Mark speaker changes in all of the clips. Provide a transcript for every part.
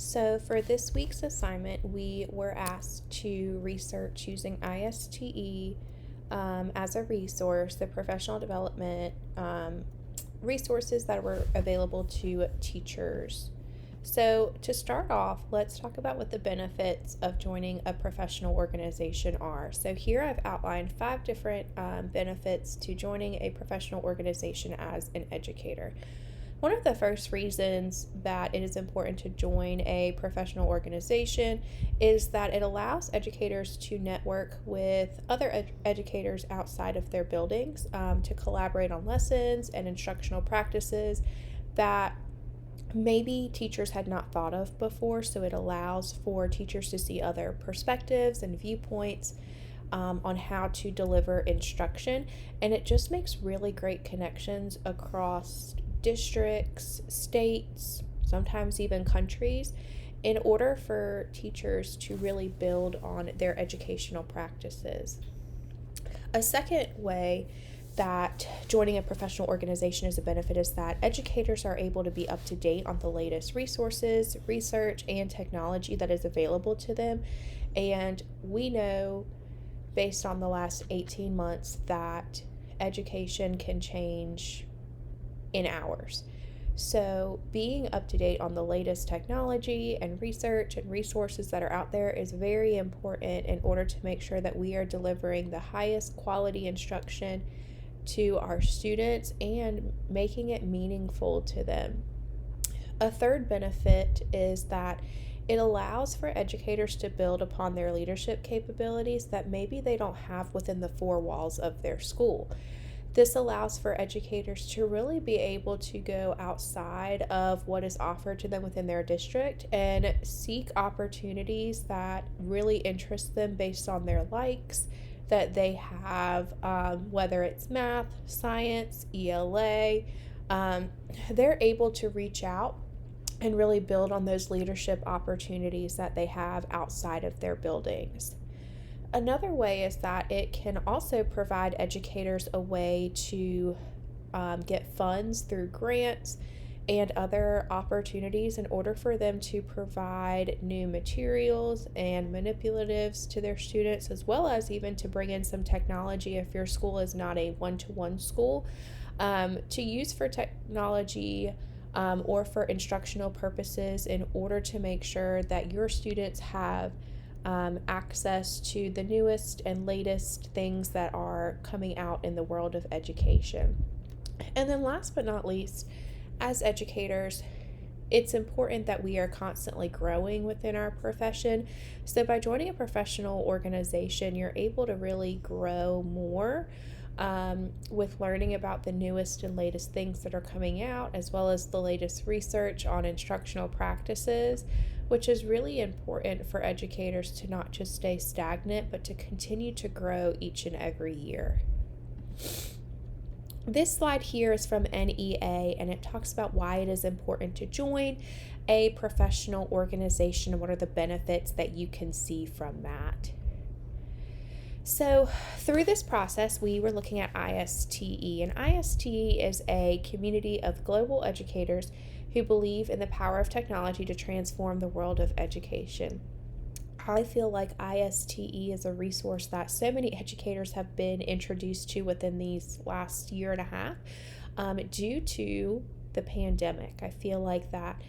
Speaker 1: So, for this week's assignment, we were asked to research using isTE as a resource, the professional development resources that were available to teachers. So, to start off, let's talk about what the benefits of joining a professional organization are. So, here I've outlined 5 different benefits to joining a professional organization as an educator. One of the first reasons that it is important to join a professional organization is that it allows educators to network with other educators outside of their buildings, to collaborate on lessons and instructional practices that maybe teachers had not thought of before. So it allows for teachers to see other perspectives and viewpoints on how to deliver instruction, and it just makes really great connections across districts, states, sometimes even countries, in order for teachers to really build on their educational practices. A second way that joining a professional organization is a benefit is that educators are able to be up to date on the latest resources, research, and technology that is available to them. And we know, based on the last 18 months, that education can change in hours. So, being up to date on the latest technology and research and resources that are out there is very important in order to make sure that we are delivering the highest quality instruction to our students and making it meaningful to them. A third benefit is that it allows for educators to build upon their leadership capabilities that maybe they don't have within the 4 walls of their school. This allows for educators to really be able to go outside of what is offered to them within their district and seek opportunities that really interest them based on their likes that they have, whether it's math, science, ELA. They're able to reach out and really build on those leadership opportunities that they have outside of their buildings. Another way is that it can also provide educators a way to get funds through grants and other opportunities in order for them to provide new materials and manipulatives to their students, as well as even to bring in some technology if your school is not a one-to-one school, to use for technology or for instructional purposes in order to make sure that your students have access to the newest and latest things that are coming out in the world of education. And then, last but not least, as educators, it's important that we are constantly growing within our profession. So, by joining a professional organization, you're able to really grow more with learning about the newest and latest things that are coming out, as well as the latest research on instructional practices, which is really important for educators to not just stay stagnant, but to continue to grow each and every year. This slide here is from NEA, and it talks about why it is important to join a professional organization and what are the benefits that you can see from that. So, through this process, we were looking at isTE, and isTE is a community of global educators who believe in the power of technology to transform the world of education. I feel like isTE is a resource that so many educators have been introduced to within these last year and a half due to the pandemic. I feel like that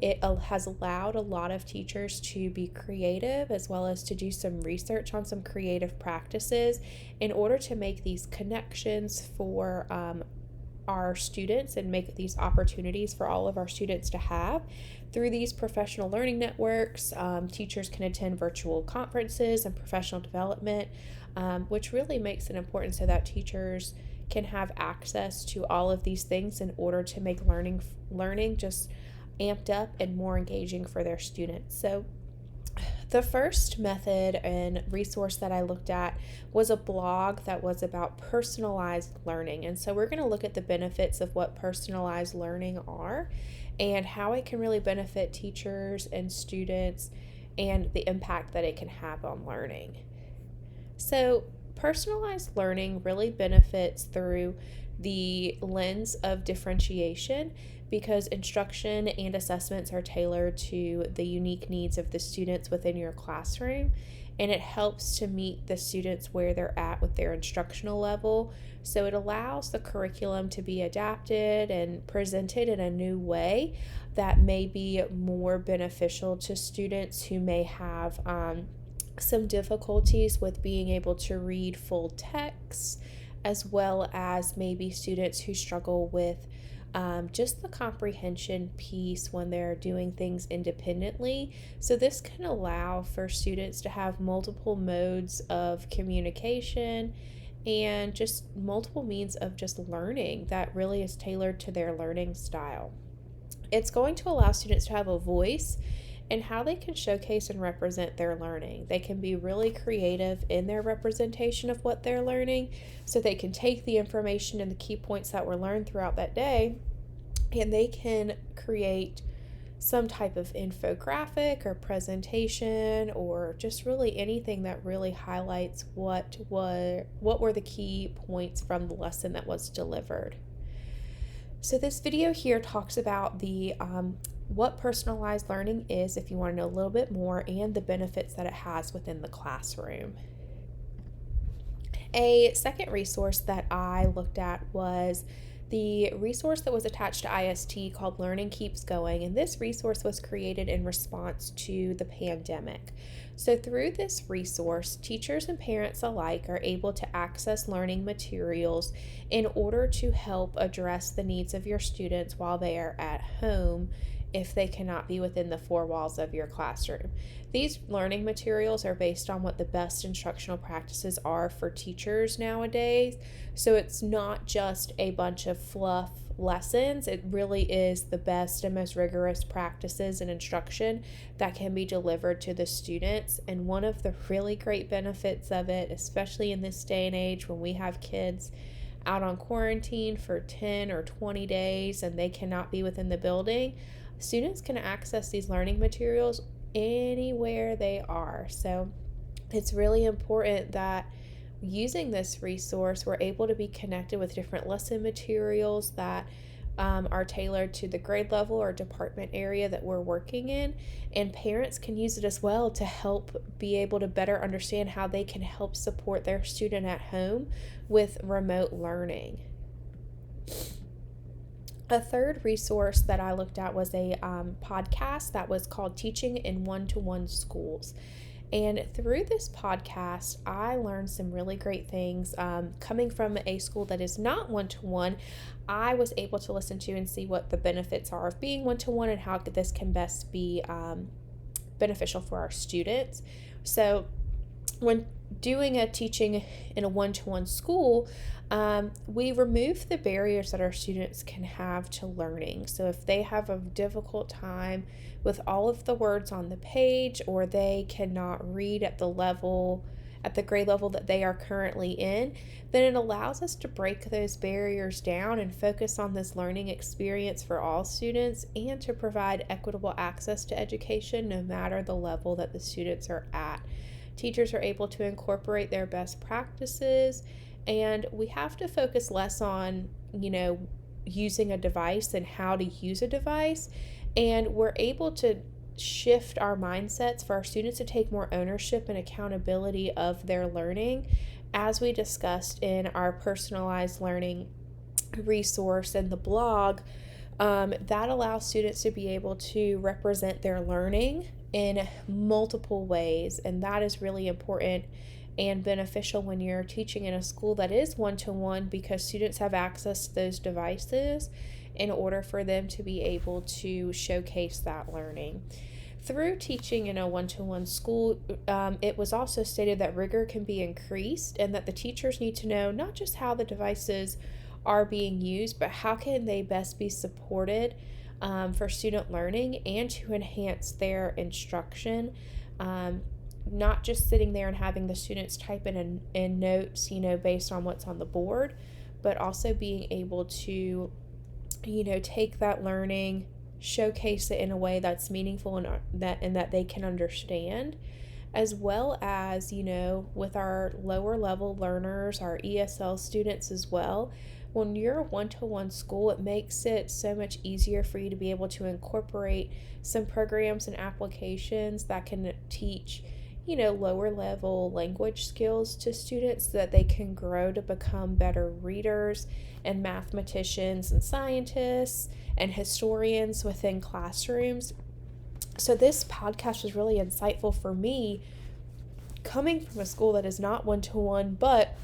Speaker 1: it has allowed a lot of teachers to be creative, as well as to do some research on some creative practices in order to make these connections for our students and make these opportunities for all of our students to have. Through these professional learning networks, teachers can attend virtual conferences and professional development, which really makes it important so that teachers can have access to all of these things in order to make learning just amped up and more engaging for their students. So the first method and resource that I looked at was a blog that was about personalized learning. And so we're going to look at the benefits of what personalized learning are and how it can really benefit teachers and students and the impact that it can have on learning. So personalized learning really benefits through the lens of differentiation, because instruction and assessments are tailored to the unique needs of the students within your classroom, and it helps to meet the students where they're at with their instructional level. So it allows the curriculum to be adapted and presented in a new way that may be more beneficial to students who may have some difficulties with being able to read full text, as well as maybe students who struggle with just the comprehension piece when they're doing things independently. So this can allow for students to have multiple modes of communication and just multiple means of just learning that really is tailored to their learning style. It's going to allow students to have a voice in how they can showcase and represent their learning. They can be really creative in their representation of what they're learning, so they can take the information and the key points that were learned throughout that day, and they can create some type of infographic or presentation, or just really anything that really highlights what were the key points from the lesson that was delivered. So this video here talks about the what personalized learning is, if you want to know a little bit more, and the benefits that it has within the classroom. A second resource that I looked at was the resource that was attached to isISTE called Learning Keeps Going, and this resource was created in response to the pandemic. So through this resource, teachers and parents alike are able to access learning materials in order to help address the needs of your students while they are at home if they cannot be within the four walls of your classroom. These learning materials are based on what the best instructional practices are for teachers nowadays. So it's not just a bunch of fluff lessons. It really is the best and most rigorous practices and instruction that can be delivered to the students. And one of the really great benefits of it, especially in this day and age when we have kids out on quarantine for 10 or 20 days and they cannot be within the building, students can access these learning materials anywhere they are. So it's really important that using this resource, we're able to be connected with different lesson materials that are tailored to the grade level or department area that we're working in, and parents can use it as well to help be able to better understand how they can help support their student at home with remote learning. A third resource that I looked at was a podcast that was called Teaching in One-to-One Schools. And through this podcast, I learned some really great things. Coming from a school that is not one-to-one, I was able to listen to and see what the benefits are of being one-to-one and how this can best be beneficial for our students. So when doing a teaching in a one-to-one school, we remove the barriers that our students can have to learning. So if they have a difficult time with all of the words on the page, or they cannot read at the grade level that they are currently in, then it allows us to break those barriers down and focus on this learning experience for all students, and to provide equitable access to education no matter the level that the students are at. Teachers are able to incorporate their best practices, and we have to focus less on, using a device and how to use a device. And we're able to shift our mindsets for our students to take more ownership and accountability of their learning, as we discussed in our personalized learning resource and the blog. That allows students to be able to represent their learning in multiple ways, and that is really important and beneficial when you're teaching in a school that is one-to-one, because students have access to those devices in order for them to be able to showcase that learning. Through teaching in a one-to-one school, it was also stated that rigor can be increased, and that the teachers need to know not just how the devices are being used, but how can they best be supported for student learning and to enhance their instruction. Not just sitting there and having the students type in notes, based on what's on the board, but also being able to, take that learning, showcase it in a way that's meaningful and that they can understand, as well as, with our lower level learners, our ESL students as well, When you're a one-to-one school, it makes it so much easier for you to be able to incorporate some programs and applications that can teach, lower level language skills to students so that they can grow to become better readers and mathematicians and scientists and historians within classrooms. So this podcast was really insightful for me, coming from a school that is not one-to-one, but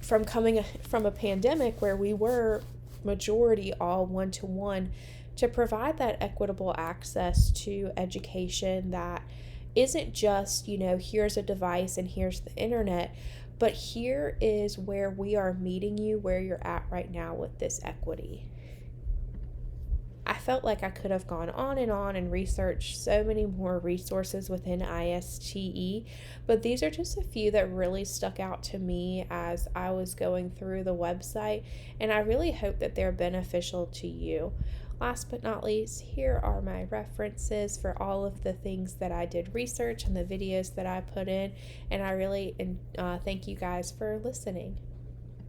Speaker 1: from coming from a pandemic where we were majority all one-to-one, to provide that equitable access to education that isn't just, here's a device and here's the internet, but here is where we are meeting you where you're at right now with this equity. I felt like I could have gone on and researched so many more resources within isTE, but these are just a few that really stuck out to me as I was going through the website, and I really hope that they're beneficial to you. Last but not least, here are my references for all of the things that I did research and the videos that I put in, and I really thank you guys for listening.